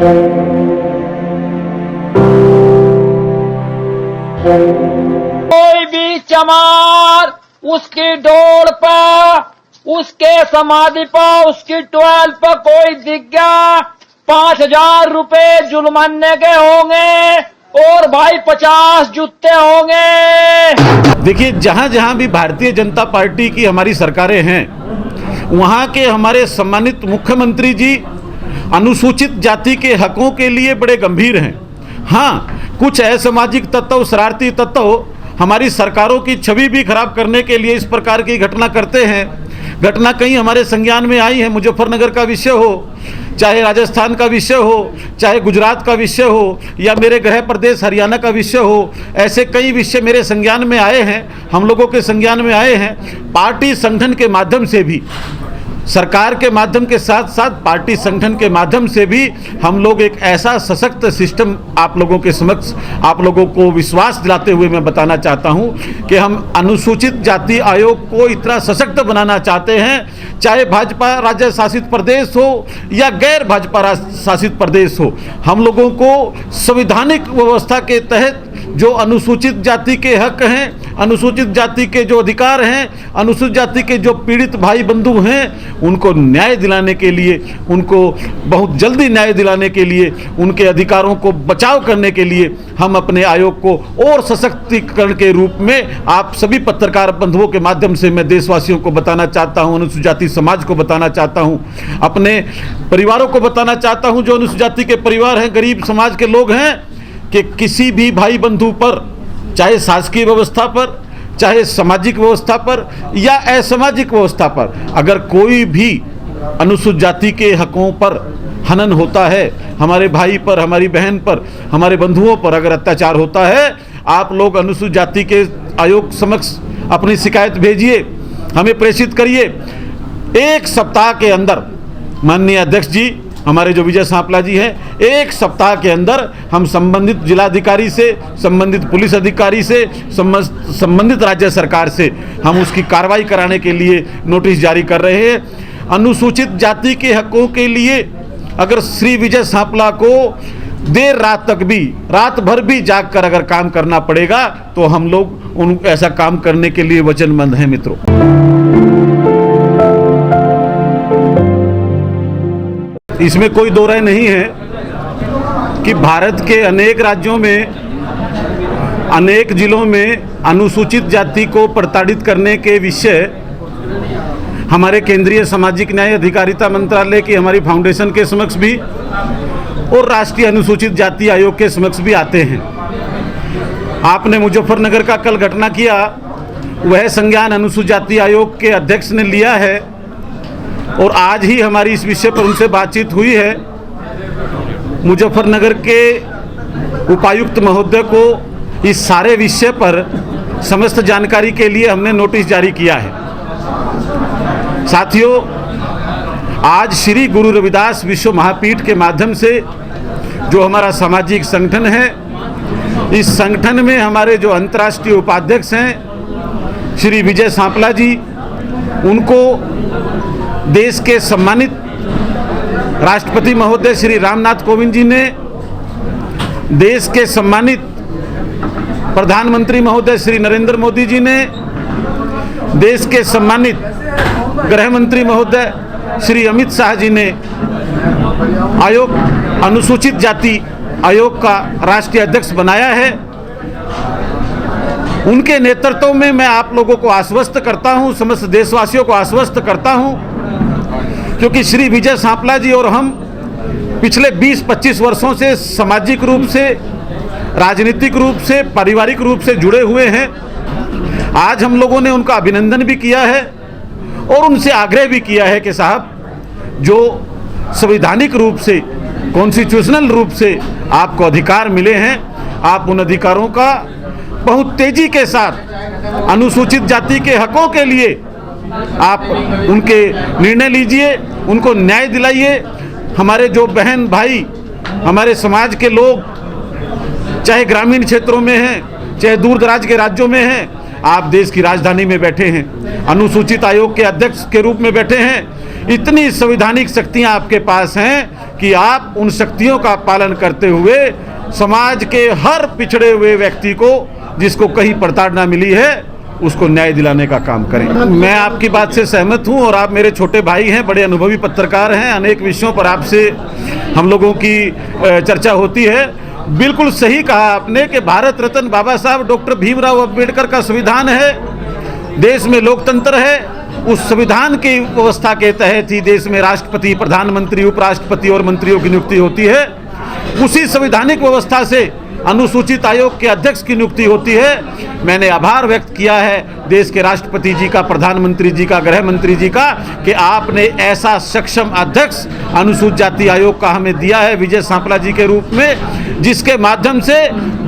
कोई भी चमार उसकी डोर पर, उसके समाधि पर, उसकी ट्वेल पर कोई दिख गया 5,000 रुपए जुर्माने के होंगे और भाई 50 जूते होंगे। देखिए, जहां जहां भी भारतीय जनता पार्टी की हमारी सरकारें हैं, वहां के हमारे सम्मानित मुख्यमंत्री जी अनुसूचित जाति के हकों के लिए बड़े गंभीर हैं। हाँ, कुछ असामाजिक तत्व, शरारती तत्व हमारी सरकारों की छवि भी खराब करने के लिए इस प्रकार की घटना करते हैं। घटना कहीं हमारे संज्ञान में आई है, मुजफ्फरनगर का विषय हो, चाहे राजस्थान का विषय हो, चाहे गुजरात का विषय हो, या मेरे गृह प्रदेश हरियाणा का विषय हो, ऐसे कई विषय मेरे संज्ञान में आए हैं, हम लोगों के संज्ञान में आए हैं। पार्टी संगठन के माध्यम से भी, सरकार के माध्यम के साथ साथ पार्टी संगठन के माध्यम से भी हम लोग एक ऐसा सशक्त सिस्टम आप लोगों के समक्ष, आप लोगों को विश्वास दिलाते हुए मैं बताना चाहता हूं कि हम अनुसूचित जाति आयोग को इतना सशक्त बनाना चाहते हैं, चाहे भाजपा राज्य शासित प्रदेश हो या गैर भाजपा शासित प्रदेश हो। हम लोगों को संवैधानिक व्यवस्था के तहत जो अनुसूचित जाति के हक हैं, अनुसूचित जाति के जो अधिकार हैं, अनुसूचित जाति के जो पीड़ित भाई बंधु हैं, उनको न्याय दिलाने के लिए, उनको बहुत जल्दी न्याय दिलाने के लिए, उनके अधिकारों को बचाव करने के लिए हम अपने आयोग को और सशक्तिकरण के रूप में आप सभी पत्रकार बंधुओं के माध्यम से मैं देशवासियों को बताना चाहता हूं, अनुसूचित जाति समाज को बताना चाहता हूं, अपने परिवारों को बताना चाहता हूं जो अनुसूचित जाति के परिवार हैं, गरीब समाज के लोग हैं, कि किसी भी भाई बंधु पर, चाहे शासकीय व्यवस्था पर, चाहे सामाजिक व्यवस्था पर या असामाजिक व्यवस्था पर, अगर कोई भी अनुसूचित जाति के हकों पर हनन होता है, हमारे भाई पर, हमारी बहन पर, हमारे बंधुओं पर अगर अत्याचार होता है, आप लोग अनुसूचित जाति के आयोग समक्ष अपनी शिकायत भेजिए, हमें प्रेषित करिए। 1 सप्ताह के अंदर माननीय अध्यक्ष जी, हमारे जो विजय सांपला जी हैं, 1 सप्ताह के अंदर हम संबंधित जिलाधिकारी से, संबंधित पुलिस अधिकारी से, संबंधित राज्य सरकार से हम उसकी कार्रवाई कराने के लिए नोटिस जारी कर रहे हैं। अनुसूचित जाति के हकों के लिए अगर श्री विजय सांपला को देर रात तक भी, रात भर भी जाग कर अगर काम करना पड़ेगा तो हम लोग उन ऐसा काम करने के लिए वचनबद्ध हैं। मित्रों, इसमें कोई दो राय नहीं है कि भारत के अनेक राज्यों में, अनेक जिलों में अनुसूचित जाति को प्रताड़ित करने के विषय हमारे केंद्रीय सामाजिक न्याय अधिकारिता मंत्रालय की हमारी फाउंडेशन के समक्ष भी और राष्ट्रीय अनुसूचित जाति आयोग के समक्ष भी आते हैं। आपने मुजफ्फरनगर का कल घटना किया, वह संज्ञान अनुसूचित जाति आयोग के अध्यक्ष ने लिया है और आज ही हमारी इस विषय पर उनसे बातचीत हुई है। मुजफ्फरनगर के उपायुक्त महोदय को इस सारे विषय पर समस्त जानकारी के लिए हमने नोटिस जारी किया है। साथियों, आज श्री गुरु रविदास विश्व महापीठ के माध्यम से जो हमारा सामाजिक संगठन है, इस संगठन में हमारे जो अंतर्राष्ट्रीय उपाध्यक्ष हैं श्री विजय सांपला जी, उनको देश के सम्मानित राष्ट्रपति महोदय श्री रामनाथ कोविंद जी ने, देश के सम्मानित प्रधानमंत्री महोदय श्री नरेंद्र मोदी जी ने, देश के सम्मानित गृह मंत्री महोदय श्री अमित शाह जी ने आयोग, अनुसूचित जाति आयोग का राष्ट्रीय अध्यक्ष बनाया है। उनके नेतृत्व में मैं आप लोगों को आश्वस्त करता हूं, समस्त देशवासियों को आश्वस्त करता हूं, क्योंकि श्री विजय सांपला जी और हम पिछले 20-25 वर्षों से सामाजिक रूप से, राजनीतिक रूप से, पारिवारिक रूप से जुड़े हुए हैं। आज हम लोगों ने उनका अभिनंदन भी किया है और उनसे आग्रह भी किया है कि साहब, जो संवैधानिक रूप से, कॉन्स्टिट्यूशनल रूप से आपको अधिकार मिले हैं, आप उन अधिकारों का बहुत तेजी के साथ अनुसूचित जाति के हकों के लिए आप उनके निर्णय लीजिए, उनको न्याय दिलाइए। हमारे जो बहन भाई, हमारे समाज के लोग, चाहे ग्रामीण क्षेत्रों में हैं, चाहे दूर दराज के राज्यों में हैं, आप देश की राजधानी में बैठे हैं, अनुसूचित आयोग के अध्यक्ष के रूप में बैठे हैं। इतनी संवैधानिक शक्तियां आपके पास हैं कि आप उन शक्तियों का पालन करते हुए समाज के हर पिछड़े हुए व्यक्ति को, जिसको कहीं प्रताड़ना मिली है, उसको न्याय दिलाने का काम करें। मैं आपकी बात से सहमत हूं और आप मेरे छोटे भाई हैं, बड़े अनुभवी पत्रकार हैं, अनेक विषयों पर आपसे हम लोगों की चर्चा होती है। बिल्कुल सही कहा आपने कि भारत रत्न बाबा साहब डॉक्टर भीमराव अंबेडकर का संविधान है, देश में लोकतंत्र है, उस संविधान की व्यवस्था के तहत ही देश में राष्ट्रपति, प्रधानमंत्री, उपराष्ट्रपति और मंत्रियों की नियुक्ति होती है। उसी संवैधानिक व्यवस्था से अनुसूचित आयोग के अध्यक्ष की नियुक्ति होती है। मैंने आभार व्यक्त किया है देश के राष्ट्रपति जी का, प्रधानमंत्री जी का, गृह मंत्री जी का, कि आपने ऐसा सक्षम अध्यक्ष अनुसूचित जाति आयोग का हमें दिया है विजय सांपला जी के रूप में, जिसके माध्यम से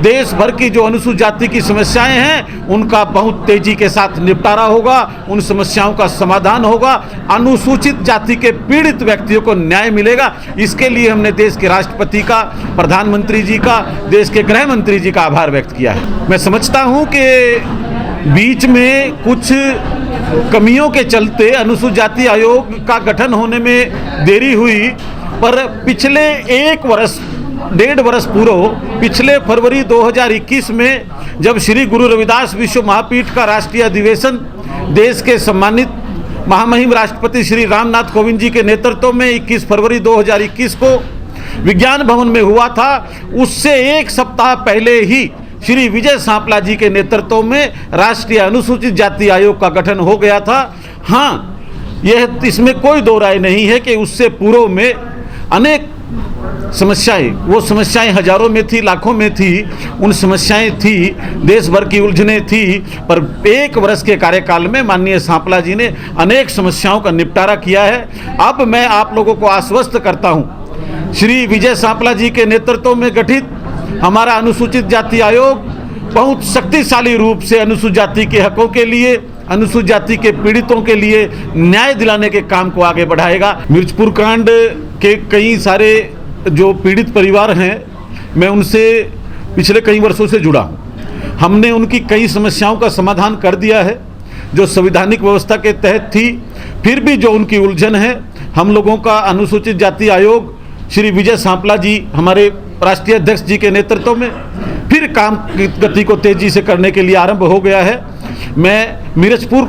देश भर की जो अनुसूचित जाति की समस्याएं हैं उनका बहुत तेजी के साथ निपटारा होगा, उन समस्याओं का समाधान होगा, अनुसूचित जाति के पीड़ित व्यक्तियों को न्याय मिलेगा। इसके लिए हमने देश के राष्ट्रपति का, प्रधानमंत्री जी का, देश के गृह मंत्री जी का आभार व्यक्त किया है। मैं समझता हूं कि बीच में कुछ कमियों के चलते अनुसूचित जाति आयोग का गठन होने में देरी हुई, पर पिछले 1.5 वर्ष पूर्व, पिछले फरवरी 2021 में जब श्री गुरु रविदास विश्व महापीठ का राष्ट्रीय अधिवेशन देश के सम्मानित महामहिम राष्ट्रपति श्री रामनाथ कोविंद जी के नेतृत्व में 21 फरवरी 2021 को विज्ञान भवन में हुआ था, उससे एक सप्ताह पहले ही श्री विजय सांपला जी के नेतृत्व में राष्ट्रीय अनुसूचित जाति आयोग का गठन हो गया था। हाँ, यह इसमें कोई दो राय नहीं है कि उससे पूर्व में अनेक समस्याएं, वो समस्याएं हजारों में थी, लाखों में थी, उन समस्याएं थी, देश भर की उलझनें थी, पर 1 वर्ष के कार्यकाल में माननीय सांपला जी ने अनेक समस्याओं का निपटारा किया है। अब मैं आप लोगों को आश्वस्त करता हूं, श्री विजय सांपला जी के नेतृत्व में गठित हमारा अनुसूचित जाति आयोग बहुत शक्तिशाली रूप से अनुसूचित जाति के हकों के लिए, अनुसूचित जाति के पीड़ितों के लिए न्याय दिलाने के काम को आगे बढ़ाएगा। मिर्चपुर कांड के कई सारे जो पीड़ित परिवार हैं, मैं उनसे पिछले कई वर्षों से जुड़ा हूँ। हमने उनकी कई समस्याओं का समाधान कर दिया है जो संवैधानिक व्यवस्था के तहत थी। फिर भी जो उनकी उलझन है, हम लोगों का अनुसूचित जाति आयोग श्री विजय सांपला जी, हमारे राष्ट्रीय अध्यक्ष जी के नेतृत्व में फिर काम की गति को तेजी से करने के लिए आरंभ हो गया है। मैं मिर्चपुर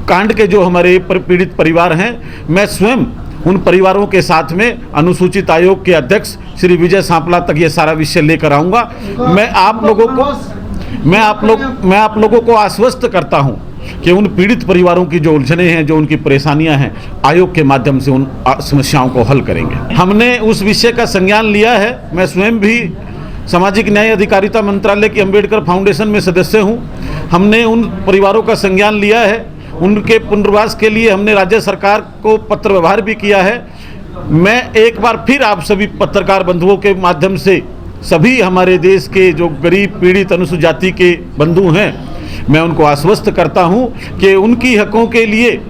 कांड के जो हमारे पीड़ित परिवार हैं, मैं स्वयं उन परिवारों के साथ में अनुसूचित आयोग के अध्यक्ष श्री विजय सांपला तक ये सारा विषय लेकर आऊँगा। मैं आप लोगों को आश्वस्त करता हूँ कि उन पीड़ित परिवारों की जो उलझनें हैं, जो उनकी परेशानियां हैं, आयोग के माध्यम से उन समस्याओं को हल करेंगे। हमने उस विषय का संज्ञान लिया है। मैं स्वयं भी सामाजिक न्याय अधिकारिता मंत्रालय की अंबेडकर फाउंडेशन में सदस्य हूं। हमने उन परिवारों का संज्ञान लिया है, उनके पुनर्वास के लिए हमने राज्य सरकार को पत्र व्यवहार भी किया है। मैं एक बार फिर आप सभी पत्रकार बंधुओं के माध्यम से सभी हमारे देश के जो गरीब पीड़ित अनुसूचित जाति के बंधु हैं, मैं उनको आश्वस्त करता हूं कि उनकी हकों के लिए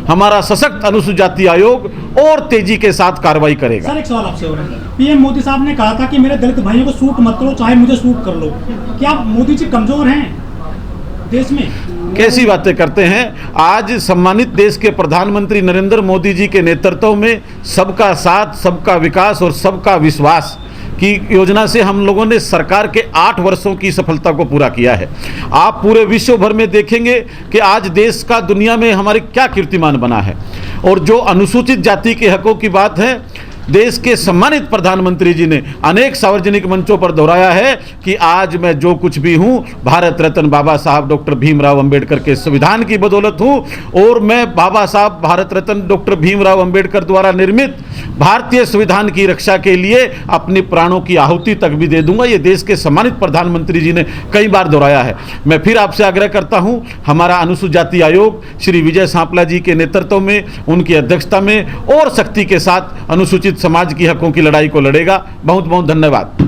हमारा सशक्त अनुसूचित जाति आयोग और तेजी के साथ कार्रवाई करेगा। सर, एक सवाल आपसे हो रहा है। पीएम मोदी साहब ने कहा था कि मेरे दलित भाइयों को सूट मत करो, चाहे मुझे सूट कर लो। क्या मोदी जी कमजोर हैं देश में? कैसी बातें करते हैं। आज सम्मानित देश के प्रधानमंत्री नरेंद्र मोदी जी के नेतृत्व में सबका साथ, सबका विकास और सबका विश्वास की योजना से हम लोगों ने सरकार के 8 वर्षों की सफलता को पूरा किया है। आप पूरे विश्व भर में देखेंगे कि आज देश का दुनिया में हमारे क्या कीर्तिमान बना है। और जो अनुसूचित जाति के हकों की बात है, देश के सम्मानित प्रधानमंत्री जी ने अनेक सार्वजनिक मंचों पर दोहराया है कि आज मैं जो कुछ भी हूं, भारत रत्न बाबा साहब डॉक्टर भीमराव अंबेडकर के संविधान की बदौलत हूं, और मैं बाबा साहब भारत रत्न डॉक्टर भीमराव अंबेडकर द्वारा निर्मित भारतीय संविधान की रक्षा के लिए अपने प्राणों की आहुति तक भी दे दूंगा। ये देश के सम्मानित प्रधानमंत्री जी ने कई बार दोहराया है। मैं फिर आपसे आग्रह करता हूं, हमारा अनुसूचित जाति आयोग श्री विजय सांपला जी के नेतृत्व में, उनकी अध्यक्षता में और शक्ति के साथ अनुसूचित समाज की हकों की लड़ाई को लड़ेगा। बहुत बहुत धन्यवाद।